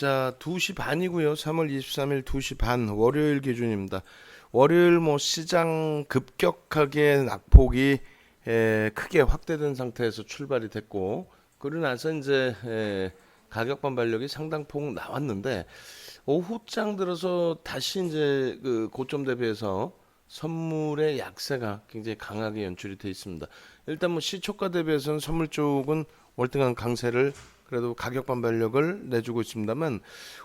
자, 2시 반이고요. 3월 23일 2시 반 월요일 기준입니다. 월요일 시장 급격하게 낙폭이 크게 확대된 상태에서 출발이 됐고, 그러고 나서 이제 가격 반발력이 상당폭 나왔는데, 오후장 들어서 다시 이제 그 고점 대비해서 선물의 약세가 굉장히 강하게 연출이 돼 있습니다. 일단 시초가 대비해서는 선물 쪽은 월등한 강세를, 그래도 가격 반발력을 내주고 있습니다만,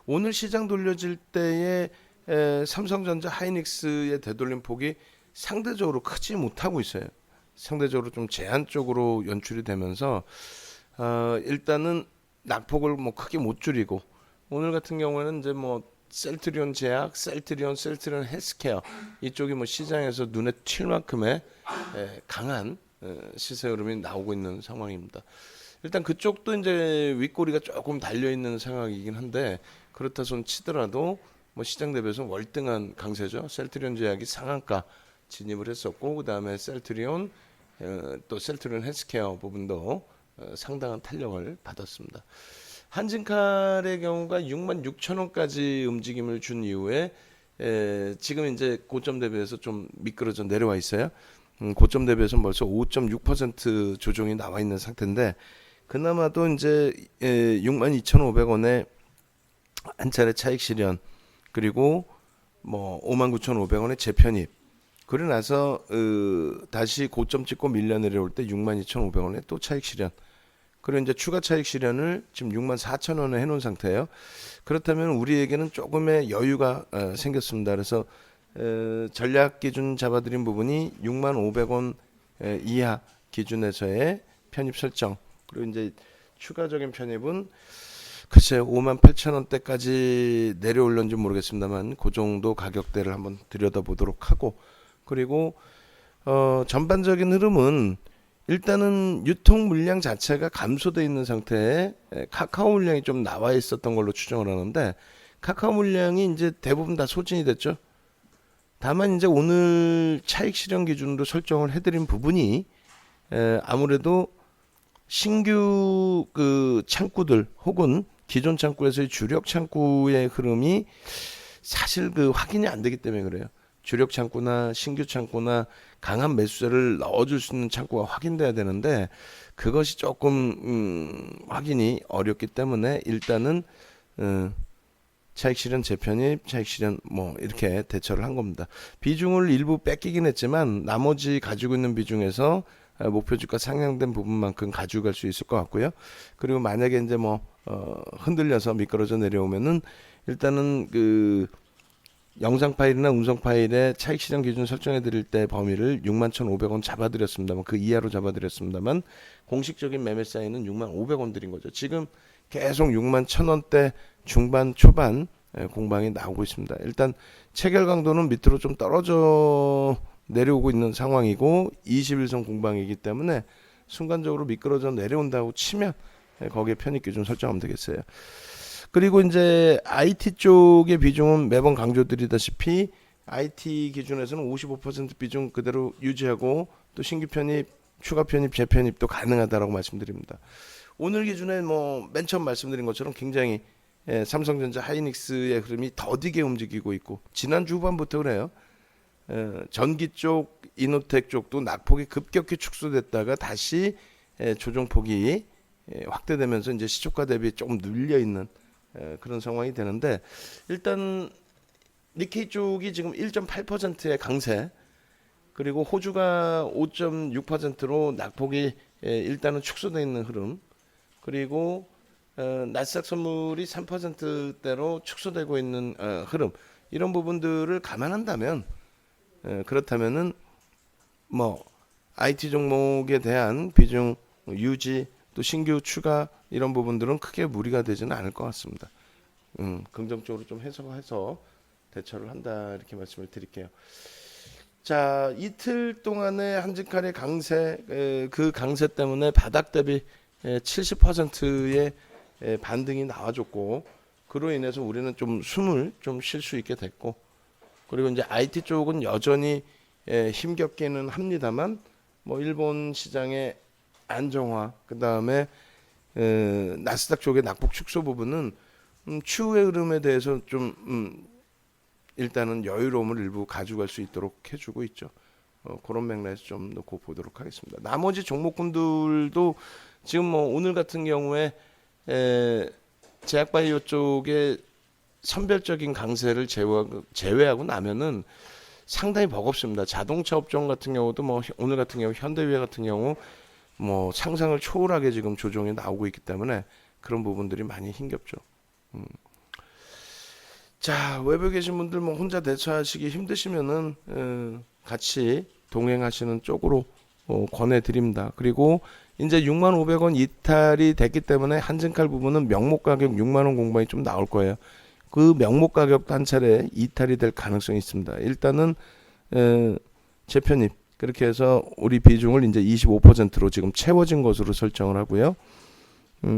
오늘 시장 돌려질 때에 삼성전자 하이닉스의 되돌림 폭이 상대적으로 크지 못하고 있어요. 상대적으로 좀 제한적으로 연출이 되면서 일단은 낙폭을 크게 못 줄이고, 오늘 같은 경우에는 이제 셀트리온 제약, 셀트리온 헬스케어 이쪽이 시장에서 눈에 튈 만큼의 강한 시세 흐름이 나오고 있는 상황입니다. 일단 그쪽도 이제 윗꼬리가 조금 달려 있는 상황이긴 한데, 그렇다 손 치더라도 시장 대비해서 월등한 강세죠. 셀트리온 제약이 상한가 진입을 했었고, 그 다음에 셀트리온 또 셀트리온 헬스케어 부분도 상당한 탄력을 받았습니다. 한진칼의 경우가 66,000원까지 움직임을 준 이후에 지금 이제 고점 대비해서 좀 미끄러져 내려와 있어요. 고점 대비해서 벌써 5.6% 조정이 나와 있는 상태인데, 그나마도 이제 62,500원에 한 차례 차익 실현, 그리고 59,500원의 재편입, 그러고 나서 다시 고점 찍고 밀려 내려올 때 62,500원에 또 차익 실현, 그리고 이제 추가 차익 실현을 지금 64,000원에 해놓은 상태예요. 그렇다면 우리에게는 조금의 여유가 생겼습니다. 그래서 전략 기준 잡아드린 부분이 65,000원 이하 기준에서의 편입 설정, 그리고 이제 추가적인 편입은 글쎄 58,000원대까지 내려올는지 모르겠습니다만, 그 정도 가격대를 한번 들여다보도록 하고, 그리고 전반적인 흐름은 일단은 유통 물량 자체가 감소되어 있는 상태에 카카오 물량이 좀 나와 있었던 걸로 추정을 하는데, 카카오 물량이 이제 대부분 다 소진이 됐죠. 다만 이제 오늘 차익 실현 기준으로 설정을 해드린 부분이 아무래도 신규 그 창구들 혹은 기존 창구에서의 주력 창구의 흐름이 사실 확인이 안 되기 때문에 그래요. 주력 창구나 신규 창구나 강한 매수세를 넣어줄 수 있는 창구가 확인돼야 되는데, 그것이 조금 확인이 어렵기 때문에 일단은 차익 실현 재편입, 차익 실현 이렇게 대처를 한 겁니다. 비중을 일부 뺏기긴 했지만 나머지 가지고 있는 비중에서 목표 주가 상향된 부분만큼 가져갈 수 있을 것 같고요. 그리고 만약에 이제 흔들려서 미끄러져 내려오면은 일단은 영상 파일이나 음성 파일에 차익 실현 기준 설정해 드릴 때 범위를 61,500원 잡아드렸습니다만, 그 이하로 잡아드렸습니다만, 공식적인 매매 사인은 65,000원 드린 거죠. 지금 계속 61,000원대 중반 초반 공방이 나오고 있습니다. 일단 체결 강도는 밑으로 좀 떨어져 내려오고 있는 상황이고, 21선 공방이기 때문에 순간적으로 미끄러져 내려온다고 치면 거기에 편입 기준 설정하면 되겠어요. 그리고 이제 IT 쪽의 비중은 매번 강조드리다시피 IT 기준에서는 55% 비중 그대로 유지하고, 또 신규 편입, 추가 편입, 재편입도 가능하다라고 말씀드립니다. 오늘 기준에 맨 처음 말씀드린 것처럼 굉장히 삼성전자 하이닉스의 흐름이 더디게 움직이고 있고, 지난주 후반부터 그래요. 전기 쪽, 이노텍 쪽도 낙폭이 급격히 축소됐다가 다시 조정폭이 확대되면서 이제 시초가 대비 조금 눌려 있는 그런 상황이 되는데, 일단 니케이 쪽이 지금 1.8%의 강세, 그리고 호주가 5.6%로 낙폭이 일단은 축소되어 있는 흐름, 그리고 나스닥 선물이 3%대로 축소되고 있는 흐름, 이런 부분들을 감안한다면, 그렇다면은 IT 종목에 대한 비중 유지, 또 신규 추가, 이런 부분들은 크게 무리가 되지는 않을 것 같습니다. 긍정적으로 좀 해석해서 대처를 한다, 이렇게 말씀을 드릴게요. 자, 이틀 동안의 한진칼의 강세, 그 강세 때문에 바닥 대비 70%의 반등이 나와줬고, 그로 인해서 우리는 좀 숨을 좀 쉴 수 있게 됐고, 그리고 이제 IT 쪽은 여전히 힘겹기는 합니다만, 일본 시장의 안정화, 그 다음에 나스닥 쪽의 낙폭 축소 부분은 추후의 흐름에 대해서 좀 일단은 여유로움을 일부 가져갈 수 있도록 해주고 있죠. 그런 맥락에서 좀 놓고 보도록 하겠습니다. 나머지 종목군들도 지금 뭐 오늘 같은 경우에 제약바이오 쪽에 선별적인 강세를 제외하고 나면은 상당히 버겁습니다. 자동차 업종 같은 경우도 뭐 오늘 같은 경우 현대위해 같은 경우 뭐 상상을 초월하게 지금 조정이 나오고 있기 때문에 그런 부분들이 많이 힘겹죠. 자, 외부에 계신 분들 뭐 혼자 대처하시기 힘드시면은 같이 동행하시는 쪽으로 권해드립니다. 그리고 이제 65,000원 이탈이 됐기 때문에 한진칼 부분은 명목 가격 60,000원 공방이 좀 나올 거예요. 그 명목 가격도 한 차례 이탈이 될 가능성이 있습니다. 일단은 재편입 그렇게 해서 우리 비중을 이제 25%로 지금 채워진 것으로 설정을 하고요.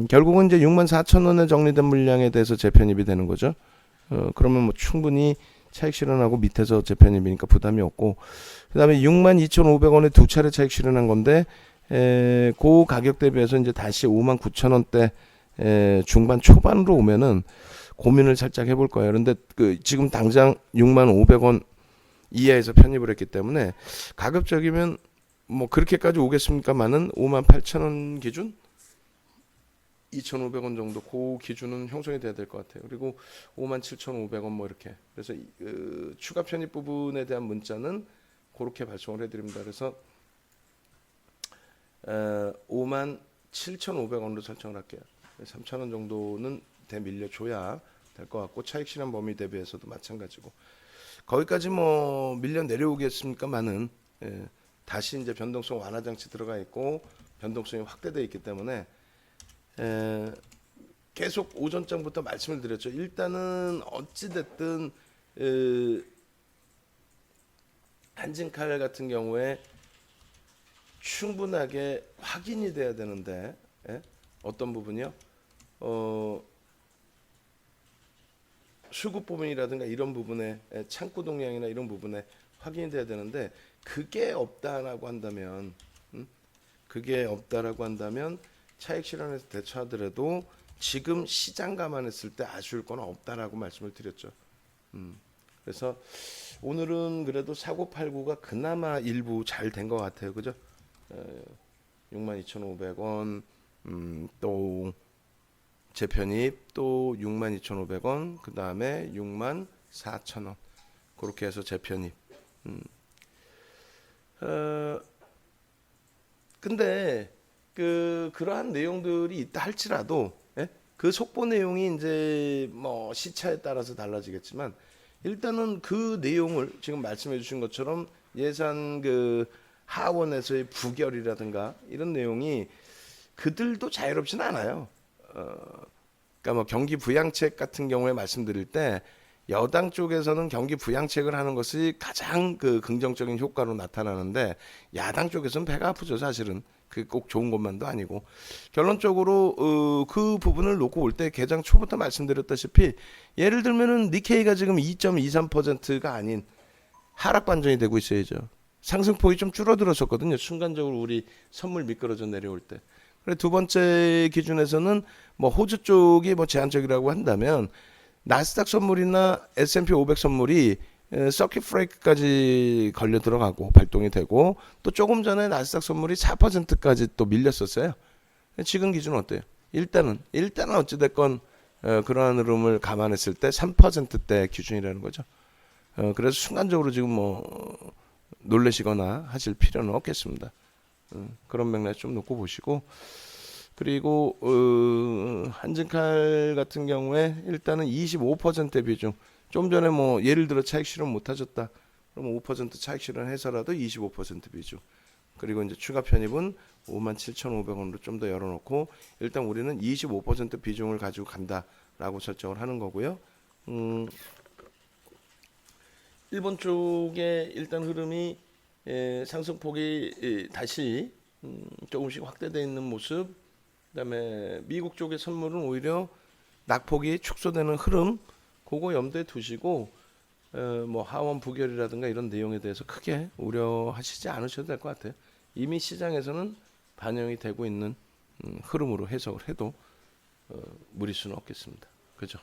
결국은 이제 64,000원에 정리된 물량에 대해서 재편입이 되는 거죠. 그러면 뭐 충분히 차익 실현하고 밑에서 재편입이니까 부담이 없고, 그다음에 62,500원에 두 차례 차익 실현한 건데 그 가격 대비해서 이제 다시 59,000원대 중반 초반으로 오면은 고민을 살짝 해볼 거예요. 그런데 지금 당장 65,000원 이하에서 편입을 했기 때문에 가급적이면 뭐 그렇게까지 오겠습니까만은 58,000원 기준 2,500원 정도 그 기준은 형성이 돼야 될 것 같아요. 그리고 57,500원 뭐 이렇게. 그래서 추가 편입 부분에 대한 문자는 그렇게 발송을 해드립니다. 그래서 57,500원으로 설정을 할게요. 3,000원 정도는 대밀려줘야 될 것 같고, 차익 실현 범위 대비해서도 마찬가지고, 거기까지 뭐 밀려 내려오겠습니까만은 다시 이제 변동성 완화 장치 들어가 있고 변동성이 확대되어 있기 때문에 계속 오전장부터 말씀을 드렸죠. 일단은 어찌됐든 한진칼 같은 경우에 충분하게 확인이 돼야 되는데 어떤 부분이요? 수급 부분이라든가 이런 부분에 창고 동량이나 이런 부분에 확인이 돼야 되는데 그게 없다라고 한다면 차익 실현에서 대처하더라도 지금 시장 감안했을 때 아쉬울 건 없다라고 말씀을 드렸죠. 그래서 오늘은 그래도 사고팔고가 그나마 일부 잘 된 것 같아요. 그죠? 62,500원 또 재편입 또 62,500원 그 다음에 64,000원 그렇게 해서 재편입. 근데 그러한 내용들이 있다 할지라도 그 속보 내용이 이제 뭐 시차에 따라서 달라지겠지만 일단은 그 내용을 지금 말씀해 주신 것처럼 예산 하원에서의 부결이라든가 이런 내용이 그들도 자유롭지는 않아요. 그러니까 뭐 경기 부양책 같은 경우에 말씀드릴 때 여당 쪽에서는 경기 부양책을 하는 것이 가장 긍정적인 효과로 나타나는데 야당 쪽에서는 배가 아프죠, 사실은. 그 꼭 좋은 것만도 아니고 결론적으로 그 부분을 놓고 올 때 개장 초부터 말씀드렸다시피 예를 들면은 니케이가 지금 2.23%가 아닌 하락 반전이 되고 있어야죠. 상승폭이 좀 줄어들었었거든요. 순간적으로 우리 선물 미끄러져 내려올 때. 그래 두 번째 기준에서는 뭐 호주 쪽이 뭐 제한적이라고 한다면 나스닥 선물이나 S&P 500 선물이 서킷 브레이크까지 걸려 들어가고 발동이 되고 또 조금 전에 나스닥 선물이 4%까지 또 밀렸었어요. 지금 기준은 어때요? 일단은 어찌됐건 그러한 흐름을 감안했을 때 3%대 기준이라는 거죠. 그래서 순간적으로 지금 뭐 놀라시거나 하실 필요는 없겠습니다. 그런 맥락 좀 놓고 보시고, 그리고 한진칼 같은 경우에 일단은 25% 비중, 좀 전에 뭐 예를 들어 차익 실현 못 하셨다 그러면 5% 차익 실현해서라도 25% 비중, 그리고 이제 추가 편입은 57,500원으로 좀 더 열어놓고 일단 우리는 25% 비중을 가지고 간다라고 설정을 하는 거고요. 일본 쪽에 일단 흐름이 상승폭이 다시 조금씩 확대되어 있는 모습, 그다음에 미국 쪽의 선물은 오히려 낙폭이 축소되는 흐름, 그거 염두에 두시고 뭐 하원 부결이라든가 이런 내용에 대해서 크게 우려하시지 않으셔도 될 것 같아요. 이미 시장에서는 반영이 되고 있는 흐름으로 해석을 해도 무리수는 없겠습니다. 그죠?